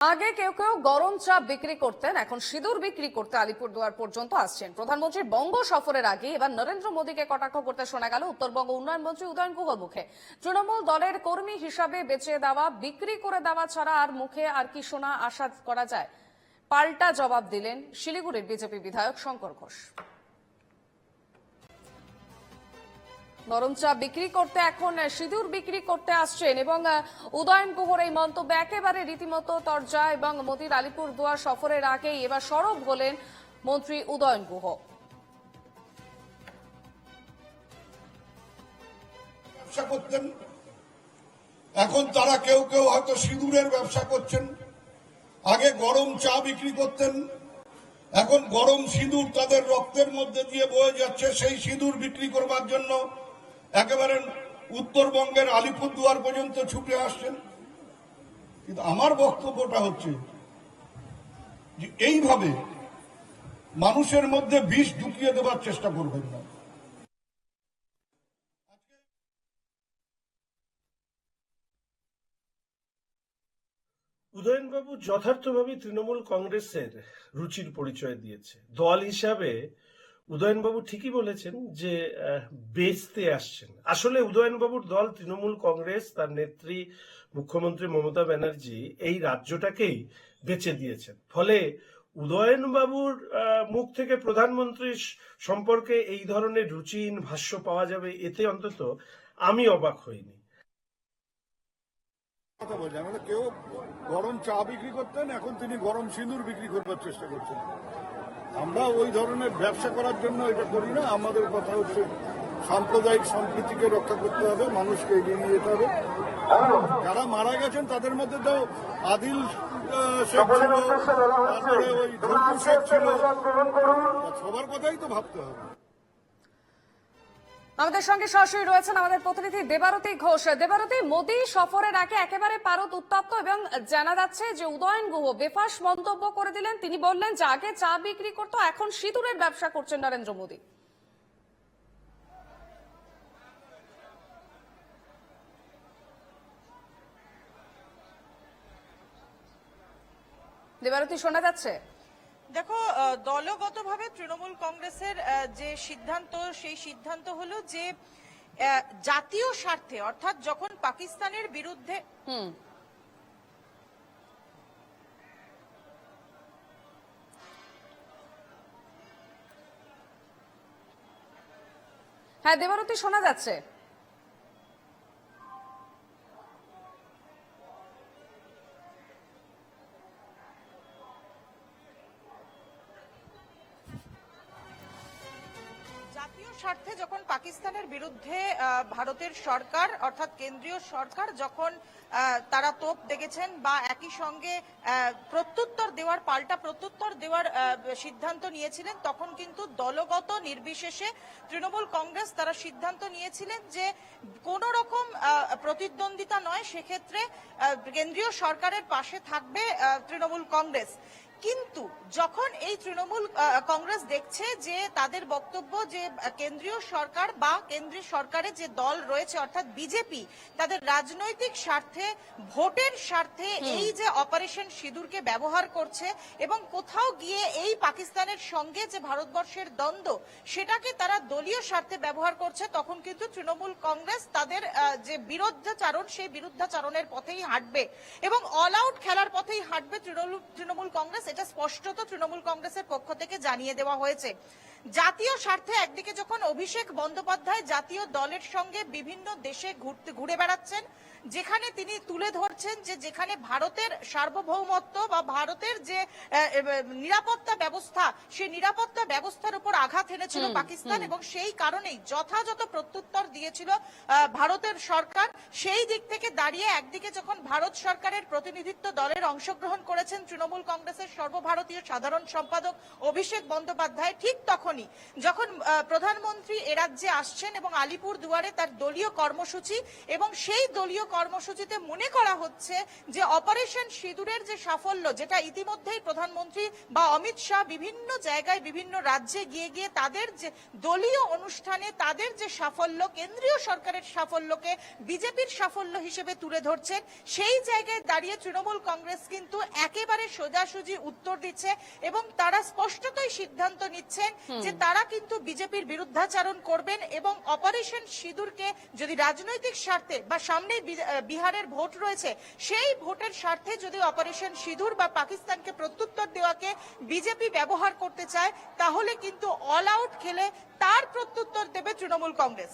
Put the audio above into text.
আগে কেউ কেউ গরম চা বিক্রি করতেন, এখন সিঁদুর বিক্রি করতে আলিপুরদুয়ার পর্যন্ত আসছেন। প্রধানমন্ত্রীর বঙ্গ সফরের আগে এবার নরেন্দ্র মোদীকে কটাক্ষ করতে শোনা গেল উত্তরবঙ্গ উন্নয়ন মন্ত্রী উদয়ন গুহর মুখে। তৃণমূল দলের কর্মী হিসাবে বেচে দেওয়া, বিক্রি করে দেওয়া ছাড়া আর মুখে আর কি শোনা আশা করা যায়? পাল্টা জবাব দিলেন শিলিগুড়ির বিজেপি বিধায়ক শঙ্কর ঘোষ। নরম চা বিক্রি করতে এখন সিঁদুর বিক্রি করতে আসছেন এবং উদয়ন গুহর এই মন্তব্য একেবারে রীতিমতো তরজা। এবং মোদীর আলিপুরদুয়ার সফরের আগেই এবার সরব হলেন মন্ত্রী উদয়ন গুহ। ব্যবসা করতেন, এখন তারা কেউ কেউ হয়তো সিঁদুরের ব্যবসা করছেন। আগে গরম চা বিক্রি করতেন, এখন গরম সিঁদুর তাদের রক্তের মধ্যে দিয়ে বয়ে যাচ্ছে। সেই সিঁদুর বিক্রি করবার জন্য একেবারে উত্তরবঙ্গের আলিপুরদুয়ার পর্যন্ত ছুটে আসছেন। কিন্তু আমার বক্তব্যটা হচ্ছে যে এইভাবে মানুষের মধ্যে বিষ ঢুকিয়ে দেওয়ার চেষ্টা করবেন না। উদয়নবাবু যথার্থভাবে তৃণমূল কংগ্রেসের রুচির পরিচয় দিয়েছে। দল হিসাবে উদয়নবাবু ঠিকই বলেছেন যে বেচতে আসছেন। আসলে উদয়নবাবুর দল তৃণমূল কংগ্রেস, তার নেত্রী মুখ্যমন্ত্রী মমতা ব্যানার্জি এই রাজ্যটাকেই বেচে দিয়েছেন। ফলে উদয়নবাবুর মুখ থেকে প্রধানমন্ত্রী সম্পর্কে এই ধরনের রুচিহীন ভাষ্য পাওয়া যাবে, এতে অন্তত আমি অবাক হইনি। কথা বলছেন, কেউ গরম চা বিক্রি করতেন, এখন তিনি গরম সিঁদুর বিক্রি করবার চেষ্টা করছেন। আমরা ওই ধরনের ব্যবসা করার জন্য এটা করি না। আমাদের কথা হচ্ছে সাম্প্রদায়িক সম্প্রীতিকে রক্ষা করতে হবে, মানুষকে এগিয়ে নিয়ে যেতে হবে। যারা মারা গেছেন তাদের মধ্যে তো আদিল শেখ ছিল, তারপরে ওই ঝন্টু শেখ ছিল, সবার কথাই তো ভাবতে হবে। আমাদের সঙ্গে সরাসরি রয়েছেন আমাদের প্রতিনিধি দেবারতী ঘোষ। দেবারতী, মোদী সফরের আগে একেবারে পারদ উত্তপ্ত এবং জানা যাচ্ছে যে উদয়ন গুহ বেফাঁস মন্তব্য করে দিলেন। তিনি বললেন যে আগে চা বিক্রি করতো, এখন সিঁদুরের ব্যবসা করছেন নরেন্দ্র মোদী। দেবারতী, শোনা যাচ্ছে? দেখো, দলগতভাবে তৃণমূল কংগ্রেসের যে সিদ্ধান্ত, সেই সিদ্ধান্ত হলো যে জাতীয় স্বার্থে, অর্থাৎ যখন পাকিস্তানের বিরুদ্ধে হ্যাঁ দেবারতী, শোনা যাচ্ছে। জাতীয় স্বার্থে যখন পাকিস্তানের বিরুদ্ধে ভারতের সরকার, অর্থাৎ কেন্দ্রীয় সরকার যখন তারা তোপ দেখেছেন বা একই সঙ্গে প্রত্যুত্তর দেওয়ার, পাল্টা প্রত্যুত্তর দেওয়ার সিদ্ধান্ত নিয়েছিলেন, তখন কিন্তু দলগত নির্বিশেষে তৃণমূল কংগ্রেস তারা সিদ্ধান্ত নিয়েছিলেন যে কোন রকম প্রতিদ্বন্দ্বিতা নয়, সেক্ষেত্রে কেন্দ্রীয় সরকারের পাশে থাকবে তৃণমূল কংগ্রেস। কিন্তু যখন এই তৃণমূল কংগ্রেস দেখছে যে তাদের বক্তব্য যে কেন্দ্রীয় সরকার বা কেন্দ্রীয় সরকারের যে দল রয়েছে অর্থাৎ বিজেপি, তাদের রাজনৈতিক স্বার্থে, ভোটের স্বার্থে এই যে অপারেশন সিঁদুরকে ব্যবহার করছে এবং কোথাও গিয়ে এই পাকিস্তানের সঙ্গে যে ভারতবর্ষের দ্বন্দ্ব, সেটাকে তারা দলীয় স্বার্থে ব্যবহার করছে, তখন কিন্তু তৃণমূল কংগ্রেস তাদের যে বিরুদ্ধাচারণ, সেই বিরুদ্ধাচারণের পথেই হাঁটবে এবং অল আউট খেলার পথেই হাঁটবে তৃণমূল কংগ্রেস। এটা স্পষ্টত তৃণমূল কংগ্রেসের পক্ষ থেকে জানিয়ে দেওয়া হয়েছে। জাতীয় স্বার্থে একদিকে যখন অভিষেক বন্দ্যোপাধ্যায় জাতীয় দলের সঙ্গে বিভিন্ন দেশে ঘুরে বেড়াচ্ছেন, যেখানে তিনি তুলে ধরছেন যে যেখানে ভারতের সার্বভৌমত্ব বা ভারতের যে নিরাপত্তা ব্যবস্থা, সেই নিরাপত্তা ব্যবস্থার উপর আঘাত এনেছিল পাকিস্তান এবং সেই কারণেই যথাযথ প্রত্যুত্তর দিয়েছিল ভারতের সরকার। সেই দিক থেকে দাঁড়িয়ে একদিকে যখন ভারত সরকারের প্রতিনিধিত্ব দলের অংশগ্রহণ করেছেন তৃণমূল কংগ্রেসের সর্বভারতীয় সাধারণ সম্পাদক অভিষেক বন্দ্যোপাধ্যায়, ঠিক তখনই যখন প্রধানমন্ত্রী এ রাজ্যে আসছেন এবং আলিপুর দুয়ারে তার দলীয় কর্মসূচি এবং সেই দলীয় কর্মসূচিতে মনে করা হচ্ছে যে অপারেশন সিঁদুরের যে সাফল্য, যেটা ইতিমধ্যেই প্রধানমন্ত্রী বা অমিত শাহ বিভিন্ন জায়গায় বিভিন্ন রাজ্যে গিয়ে গিয়ে তাদের যে দলীয় অনুষ্ঠানে তাদের যে সাফল্য, কেন্দ্রীয় সরকারের সাফল্যকে বিজেপির সাফল্য হিসেবে তুলে ধরছেন, সেই জায়গায় দাঁড়িয়ে তৃণমূল কংগ্রেস কিন্তু একেবারে সোজাসুজি উত্তর দিচ্ছে এবং তারা স্পষ্টতই সিদ্ধান্ত নিচ্ছেন যে তারা কিন্তু বিজেপির বিরুদ্ধাচারণ করবেন এবং অপারেশন সিঁদুরকে যদি রাজনৈতিক স্বার্থে বা সামনে বিহারের ভোট রয়েছে, সেই ভোটের স্বার্থে যদি অপারেশন সিঁদুর বা পাকিস্তানকে প্রত্যুত্তর দেওয়াকে বিজেপি ব্যবহার করতে চায়, তাহলে কিন্তু অল আউট খেলে তার প্রত্যুত্তর দেবে তৃণমূল কংগ্রেস।